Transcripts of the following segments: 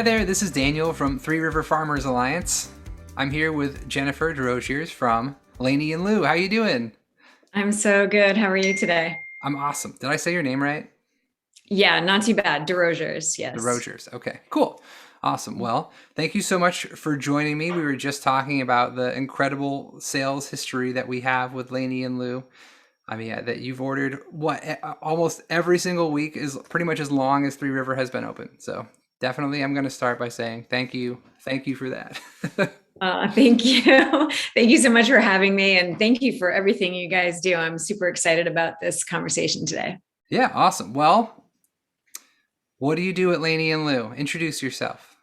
there, this is Daniel from Three River Farmers Alliance. I'm here with Jennifer Desrosiers from Laney and Lu. How you doing? I'm so good. How are you today? I'm awesome. Did I say your name right? Yeah, not too bad. Desrosiers, yes. Desrosiers. Okay, cool. Awesome. Well, thank you so much for joining me. We were just talking about the incredible sales history that we have with Laney and Lu. I mean, that you've ordered almost every single week is pretty much as long as Three River has been open. So definitely, I'm going to start by saying thank you. Thank you for that. Thank you. Thank you so much for having me. And thank you for everything you guys do. I'm super excited about this conversation today. Yeah, awesome. Well, what do you do at Laney and Lu? Introduce yourself.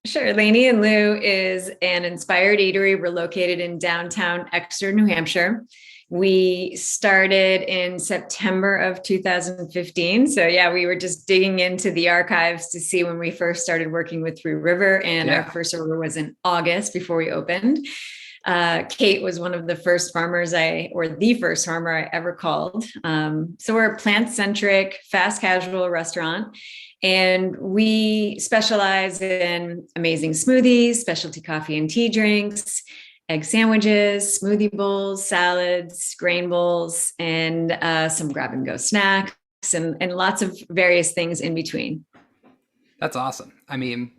Sure. Laney and Lu is an inspired eatery. We're located in downtown Exeter, New Hampshire. We started in September of 2015. So, yeah, we were just digging into the archives to see when we first started working with Three River. And our Yeah, first order was in August before we opened. Kate was one of the first farmers or the first farmer I ever called. So we're a plant-centric, fast casual restaurant. And we specialize in amazing smoothies, specialty coffee and tea drinks, egg sandwiches, smoothie bowls, salads, grain bowls, and some grab and go snacks and lots of various things in between. that's awesome. I mean,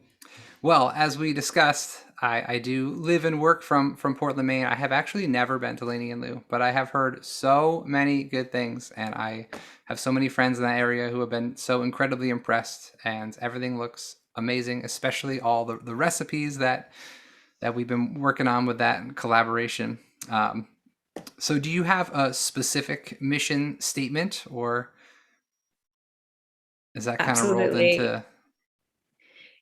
well, as we discussed, I do live and work from Portland, Maine. I have actually never been to Laney and Lu, but I have heard so many good things, and I have so many friends in that area who have been so incredibly impressed, and everything looks amazing, especially all the recipes that we've been working on with that collaboration. So do you have a specific mission statement, or is that kind of rolled Absolutely. into?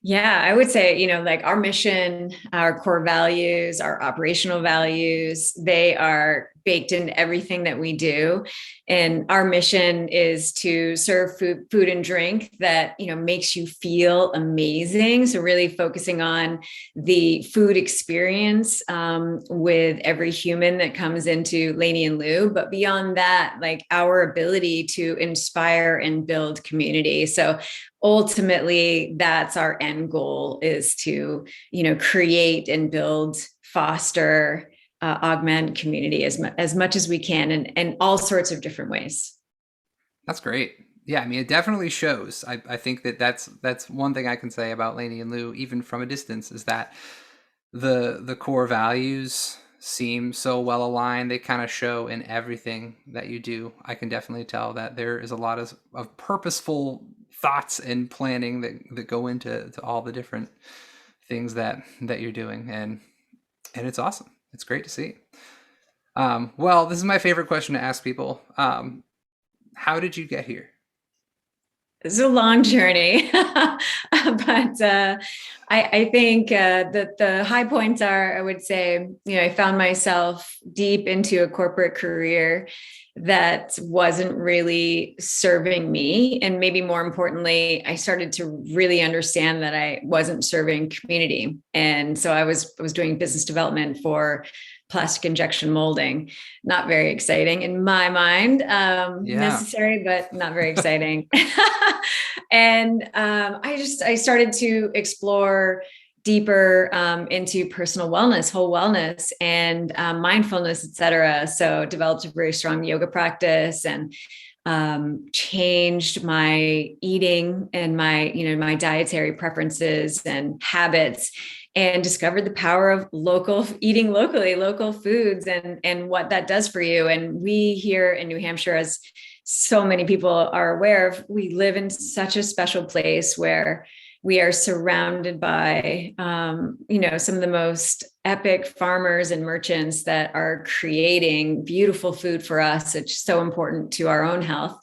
Yeah, I would say, like our mission, our core values, our operational values, they are baked in everything that we do. And our mission is to serve food and drink that, makes you feel amazing. So really focusing on the food experience with every human that comes into Laney and Lu. But beyond that, like our ability to inspire and build community. So ultimately that's our end goal, is to create and build, foster, augment community as much as we can, and all sorts of different ways. That's great. Yeah, I mean, it definitely shows. I think that's one thing I can say about Laney and Lou, even from a distance, is that the core values seem so well aligned. They kind of show in everything that you do. I can definitely tell that there is a lot of purposeful thoughts and planning that go into all the different things that you're doing, and it's awesome. It's great to see. Well, this is my favorite question to ask people. How did you get here? It's a long journey, but I think that the high points are, I would say, I found myself deep into a corporate career that wasn't really serving me. And maybe more importantly, I started to really understand that I wasn't serving community. And so I was doing business development for plastic injection molding. Not very exciting in my mind, Yeah, necessary, but not very exciting. And I started to explore deeper into personal wellness, whole wellness, and mindfulness, et cetera. So developed a very strong yoga practice, and changed my eating and my dietary preferences and habits, and discovered the power of eating locally, local foods, and what that does for you. And we here in New Hampshire, as so many people are aware of, we live in such a special place where we are surrounded by some of the most epic farmers and merchants that are creating beautiful food for us. It's so important to our own health.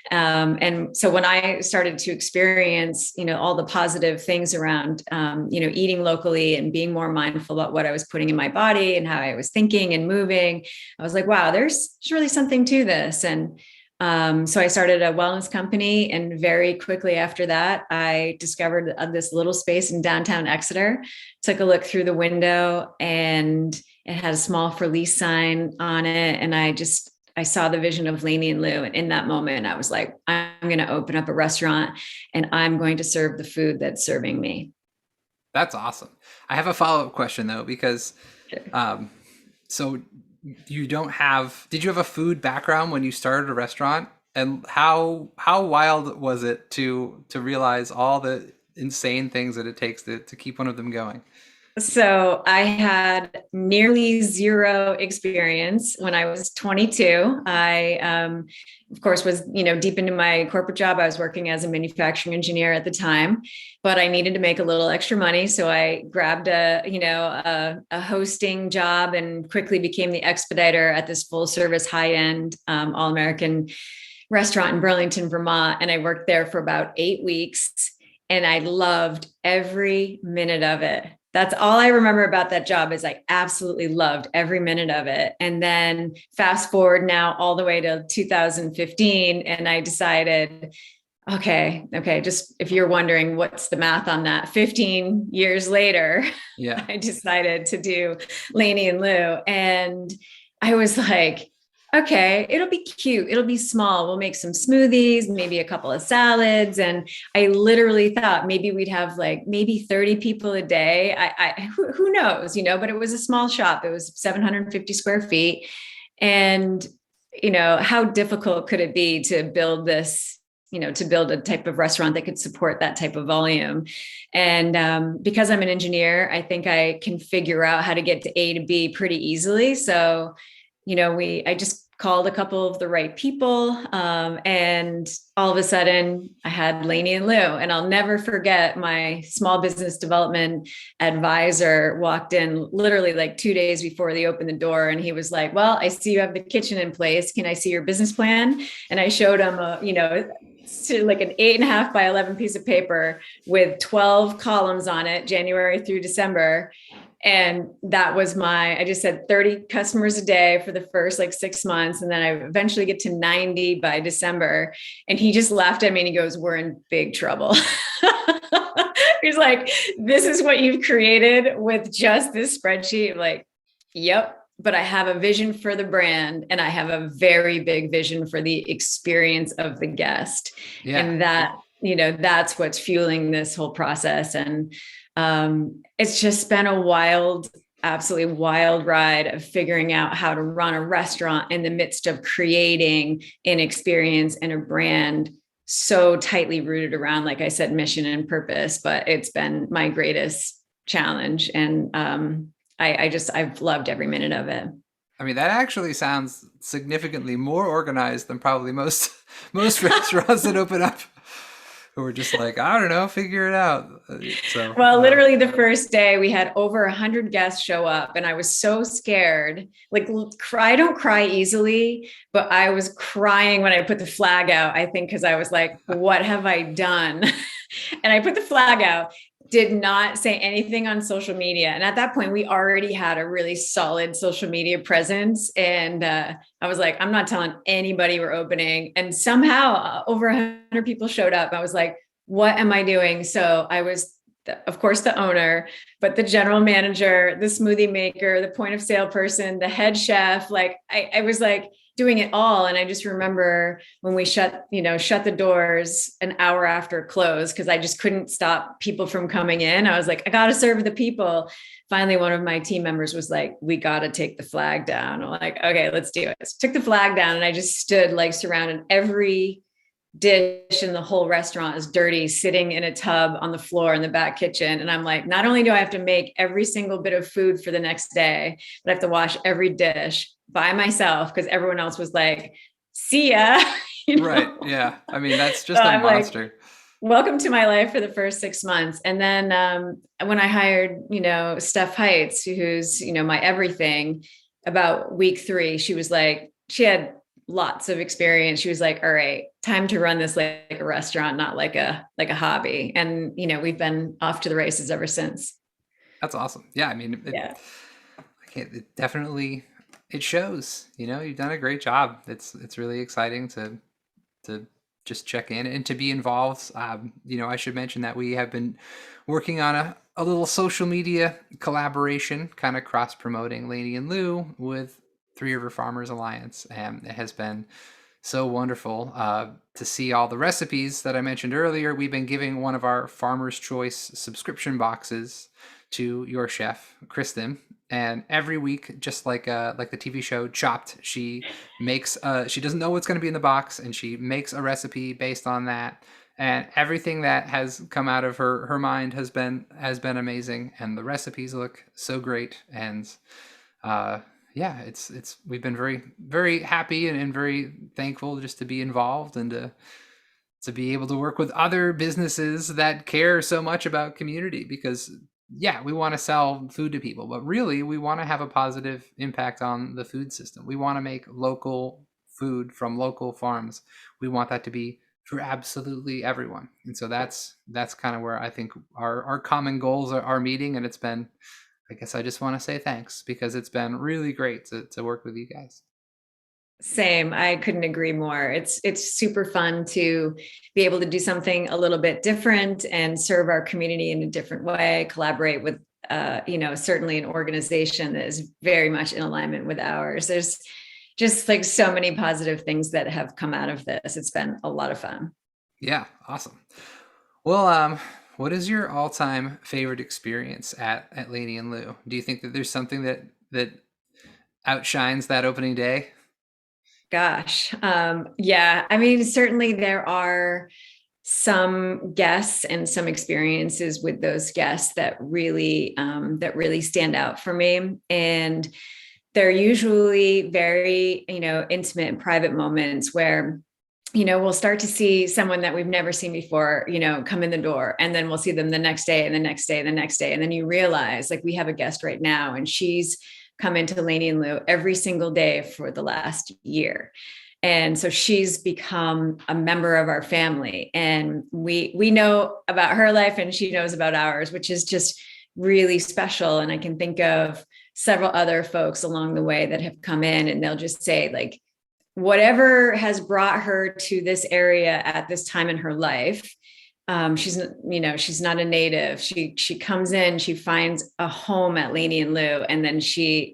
And so when I started to experience, all the positive things around, eating locally and being more mindful about what I was putting in my body and how I was thinking and moving, I was like, wow, there's really something to this. And so I started a wellness company, and very quickly after that, I discovered this little space in downtown Exeter. Took a look through the window, and it had a small for lease sign on it. And I saw the vision of Laney and Lu. And in that moment, I was like, I'm going to open up a restaurant, and I'm going to serve the food that's serving me. That's awesome. I have a follow-up question though, because Sure. um, so you don't have, did you have a food background when you started a restaurant? And how wild was it to realize all the insane things that it takes to keep one of them going? So I had nearly zero experience when I was 22. Of course, was deep into my corporate job. I was working as a manufacturing engineer at the time, but I needed to make a little extra money, so I grabbed a hosting job and quickly became the expediter at this full service high end all American restaurant in Burlington, Vermont, and I worked there for about 8 weeks, and I loved every minute of it. That's all I remember about that job is I absolutely loved every minute of it. And then fast forward now all the way to 2015. And I decided, okay, just if you're wondering what's the math on that, 15 years later, Yeah. I decided to do Laney and Lu. And I was like, okay, it'll be cute. It'll be small. We'll make some smoothies, maybe a couple of salads. And I literally thought maybe we'd have like maybe 30 people a day. Who knows, but it was a small shop. It was 750 square feet. And, how difficult could it be to build this, to build a type of restaurant that could support that type of volume. And because I'm an engineer, I think I can figure out how to get to A to B pretty easily. So I just called a couple of the right people. And all of a sudden I had Laney and Lu, and I'll never forget my small business development advisor walked in literally like 2 days before they opened the door. And he was like, well, I see you have the kitchen in place. Can I see your business plan? And I showed him like an 8.5 by 11 piece of paper with 12 columns on it, January through December. And that was I just said 30 customers a day for the first like 6 months. And then I eventually get to 90 by December. And he just laughed at me and he goes, we're in big trouble. He's like, this is what you've created with just this spreadsheet. I'm like, yep. But I have a vision for the brand, and I have a very big vision for the experience of the guest. Yeah. And that's what's fueling this whole process. And it's just been a absolutely wild ride of figuring out how to run a restaurant in the midst of creating an experience and a brand so tightly rooted around, like I said, mission and purpose. But it's been my greatest challenge. And I've loved every minute of it. I mean, that actually sounds significantly more organized than probably most most restaurants that open up, who are just like, I don't know, figure it out. So, well, literally the first day we had over 100 guests show up, and I was so scared. Like, I don't cry easily, but I was crying when I put the flag out, I think, because I was like, what have I done? And I put the flag out, did not say anything on social media. And at that point, we already had a really solid social media presence. And I was like, I'm not telling anybody we're opening. And somehow over 100 people showed up. I was like, what am I doing? So I was, of course, the owner, but the general manager, the smoothie maker, the point of sale person, the head chef. Like I was like doing it all. And I just remember when we shut the doors an hour after close, because I just couldn't stop people from coming in. I was like, I got to serve the people. Finally, one of my team members was like, we got to take the flag down. I'm like, okay, let's do it. So took the flag down, and I just stood like surrounded. Every dish in the whole restaurant is dirty, sitting in a tub on the floor in the back kitchen. And I'm like, not only do I have to make every single bit of food for the next day, but I have to wash every dish by myself, because everyone else was like, see ya. Right. Yeah. I mean, that's just So a I'm monster. like, welcome to my life for the first 6 months. And then when I hired, Steph Heights, who's, my everything, about week 3, she was like, she had lots of experience. She was like, all right, time to run this like a restaurant, not like a hobby. And, we've been off to the races ever since. That's awesome. Yeah. I mean, Yeah. it definitely, it shows, you've done a great job. It's really exciting to just check in and to be involved. I should mention that we have been working on a little social media collaboration, kind of cross promoting Laney and Lu with Three River Farmers Alliance. And it has been so wonderful to see all the recipes that I mentioned earlier. We've been giving one of our Farmer's Choice subscription boxes to your chef, Kristen, and every week, just like the TV show Chopped, she makes she doesn't know what's going to be in the box, and she makes a recipe based on that. And everything that has come out of her mind has been amazing, and the recipes look so great. And uh, yeah, it's we've been very happy and very thankful just to be involved and to be able to work with other businesses that care so much about community, because yeah, we want to sell food to people, but really we want to have a positive impact on the food system. We want to make local food from local farms. We want that to be for absolutely everyone. And so that's kind of where I think our common goals are meeting. And it's been, I guess I just want to say thanks, because it's been really great to work with you guys. Same. I couldn't agree more. It's super fun to be able to do something a little bit different and serve our community in a different way, collaborate with certainly an organization that is very much in alignment with ours. There's just like so many positive things that have come out of this. It's been a lot of fun. Yeah, awesome. Well, what is your all-time favorite experience at Laney and Lou? Do you think that there's something that outshines that opening day? Gosh. Yeah. I mean, certainly there are some guests and some experiences with those guests that really stand out for me. And they're usually very, intimate and private moments where we'll start to see someone that we've never seen before, come in the door, and then we'll see them the next day and the next day and the next day. And then you realize, like, we have a guest right now, and she's come into Laney and Lou every single day for the last year. And so she's become a member of our family, and we know about her life and she knows about ours, which is just really special. And I can think of several other folks along the way that have come in, and they'll just say, like, whatever has brought her to this area at this time in her life. She's not a native. She comes in, she finds a home at Laney and Lou, and then she's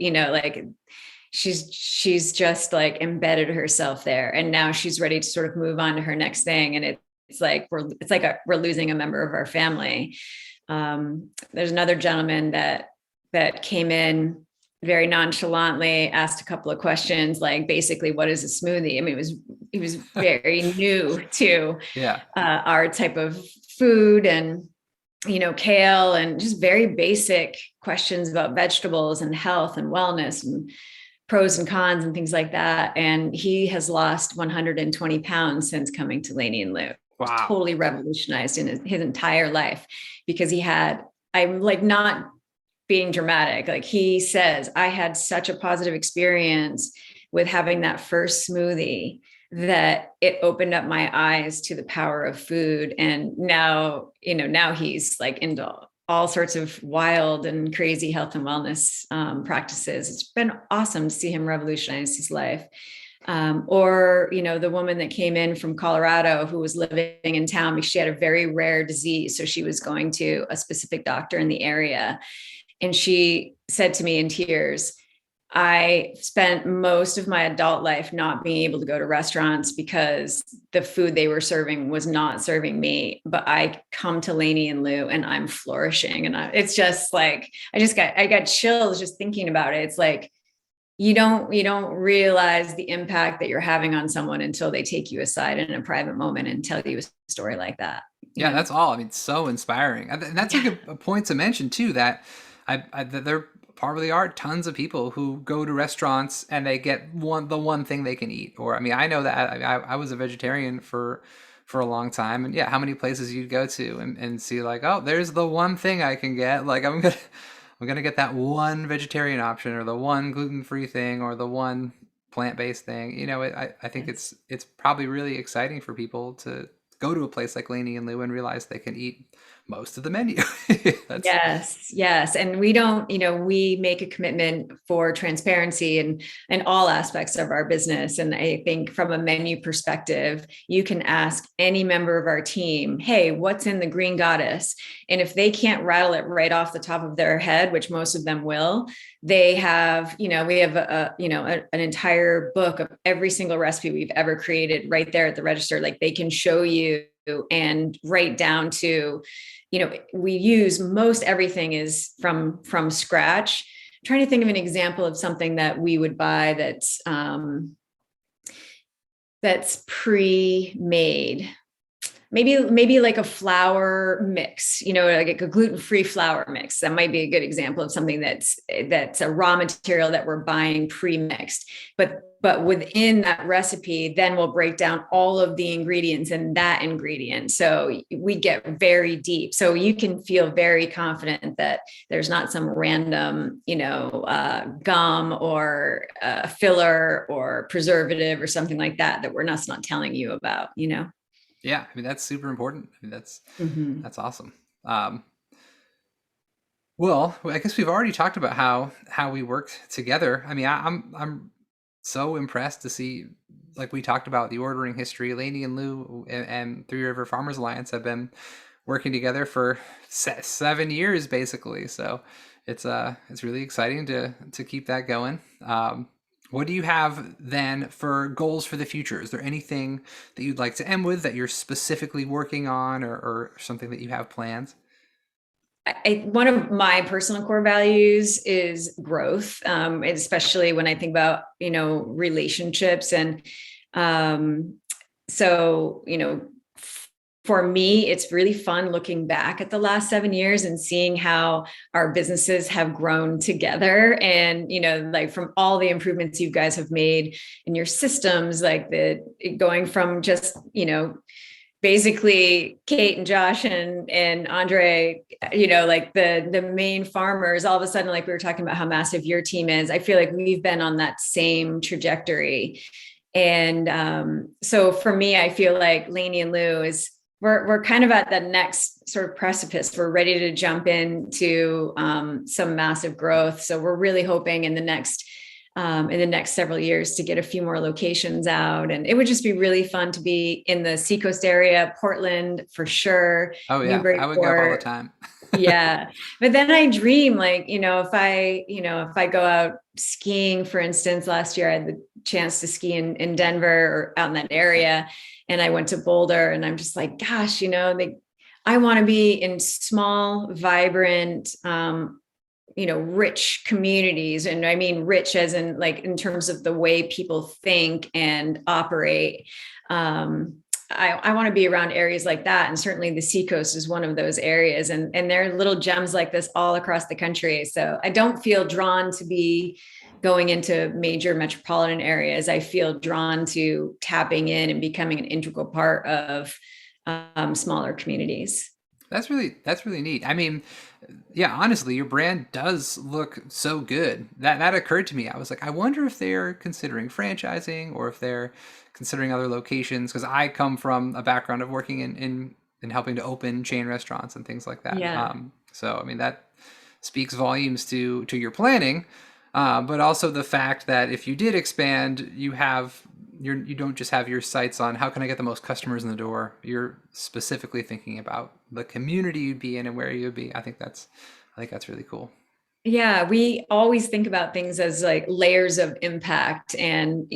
just like embedded herself there, and now she's ready to sort of move on to her next thing. And it's like we're losing a member of our family. There's another gentleman that came in very nonchalantly, asked a couple of questions, like basically, what is a smoothie? I mean, he was very new to Yeah. our type of food, and kale, and just very basic questions about vegetables and health and wellness and pros and cons and things like that. And he has lost 120 pounds since coming to Laney and Lou. Wow. Totally revolutionized in his entire life, because I'm like not being dramatic. Like, he says, I had such a positive experience with having that first smoothie that it opened up my eyes to the power of food. And now he's like into all sorts of wild and crazy health and wellness practices. It's been awesome to see him revolutionize his life. Or the woman that came in from Colorado, who was living in town because she had a very rare disease. So she was going to a specific doctor in the area. And she said to me in tears, I spent most of my adult life not being able to go to restaurants because the food they were serving was not serving me. But I come to Laney and Lou and I'm flourishing. And it's just like, I got chills just thinking about it. It's like, you don't realize the impact that you're having on someone until they take you aside in a private moment and tell you a story like that. Yeah, that's all. I mean, so inspiring. And that's like a point to mention too, that that there probably are tons of people who go to restaurants and they get the one thing they can eat. Or I mean, I know that I was a vegetarian for a long time, and yeah, how many places you'd go to and see, like, oh, there's the one thing I can get. Like, I'm gonna get that one vegetarian option, or the one gluten-free thing, or the one plant-based thing. I think Yes. it's probably really exciting for people to go to a place like Laney and Lou and realize they can eat most of the menu. That's Yes, yes. And we don't, we make a commitment for transparency in all aspects of our business. And I think from a menu perspective, you can ask any member of our team, hey, what's in the Green Goddess? And if they can't rattle it right off the top of their head, which most of them will, they have, we have an entire book of every single recipe we've ever created right there at the register. Like they can show you and write down to, we use most everything is from scratch. I'm trying to think of an example of something that we would buy that's pre-made. Maybe like a flour mix, like a gluten-free flour mix. That might be a good example of something that's a raw material that we're buying pre-mixed. But within that recipe, then we'll break down all of the ingredients in that ingredient. So we get very deep. So you can feel very confident that there's not some random, gum or filler or preservative or something like that we're not telling you about, Yeah, I mean that's super important. I mean that's awesome. Well, I guess we've already talked about how we worked together. I mean, I'm so impressed to see, like we talked about the ordering history. Laney and Lou and Three River Farmers Alliance have been working together for 7 years basically. So it's really exciting to keep that going. What do you have then for goals for the future? Is there anything that you'd like to end with that you're specifically working on, or something that you have plans? One of my personal core values is growth, especially when I think about, relationships. And so, for me, it's really fun looking back at the last 7 years and seeing how our businesses have grown together. And, like from all the improvements you guys have made in your systems, like going from just, basically Kate and Josh and Andre, like the main farmers, all of a sudden, like we were talking about how massive your team is. I feel like we've been on that same trajectory. And so for me, I feel like Laney and Lou we're kind of at the next sort of precipice. We're ready to jump into some massive growth. So we're really hoping in the next several years to get a few more locations out. And it would just be really fun to be in the Seacoast area, Portland for sure. Oh yeah, I would go up all the time. Yeah. But then I dream like, if I go out skiing, for instance, last year I had the chance to ski in Denver or out in that area. And I went to Boulder and I'm just like, gosh, I want to be in small, vibrant, rich communities. And I mean, rich as in like, in terms of the way people think and operate. I want to be around areas like that. And certainly the Seacoast is one of those areas. And there are little gems like this all across the country. So I don't feel drawn to be going into major metropolitan areas. I feel drawn to tapping in and becoming an integral part of smaller communities. That's really neat. I mean, yeah, honestly, your brand does look so good. That occurred to me. I was like, I wonder if they're considering franchising or if they're considering other locations, because I come from a background of working in helping to open chain restaurants and things like that. Yeah. So I mean that speaks volumes to your planning, but also the fact that if you did expand, you don't just have your sights on how can I get the most customers in the door. You're specifically thinking about the community you'd be in and where you'd be. I think that's really cool. Yeah, we always think about things as like layers of impact. And,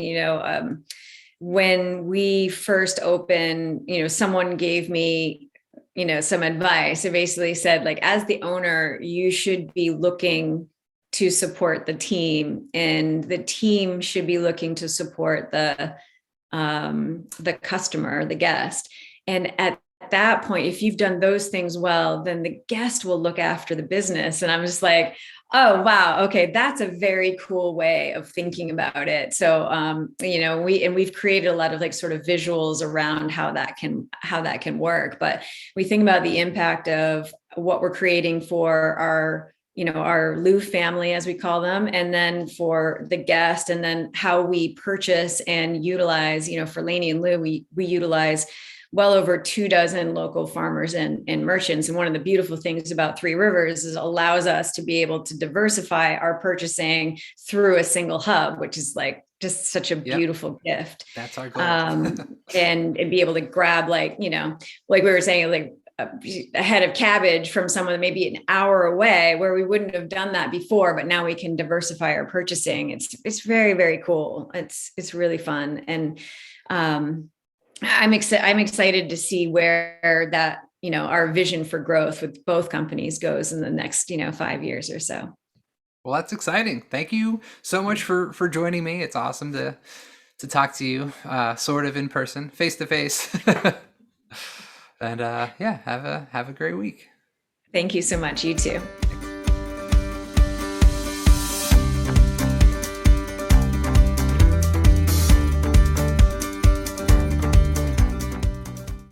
when we first opened, someone gave me, some advice. It basically said, like, as the owner, you should be looking to support the team, and the team should be looking to support the customer, the guest. And at that point, if you've done those things well, then the guest will look after the business. And I'm just like, oh, wow. Okay. That's a very cool way of thinking about it. So, we've created a lot of like sort of visuals around how that can work. But we think about the impact of what we're creating for our Lu family, as we call them, and then for the guest, and then how we purchase and utilize, for Laney and Lu, we utilize well over 24 local farmers and merchants. And one of the beautiful things about Three Rivers is it allows us to be able to diversify our purchasing through a single hub, which is like just such a Yep. beautiful gift. That's our goal. And be able to grab, like, you know, like we were saying, like a head of cabbage from someone maybe an hour away, where we wouldn't have done that before, but now we can diversify our purchasing. It's very, very cool. It's really fun. And I'm excited to see where that, you know, our vision for growth with both companies goes in the next, you know, 5 years or so. Well, that's exciting. Thank you so much for joining me. It's awesome to talk to you, sort of in person, face to face. And yeah, have a great week. Thank you so much. You too.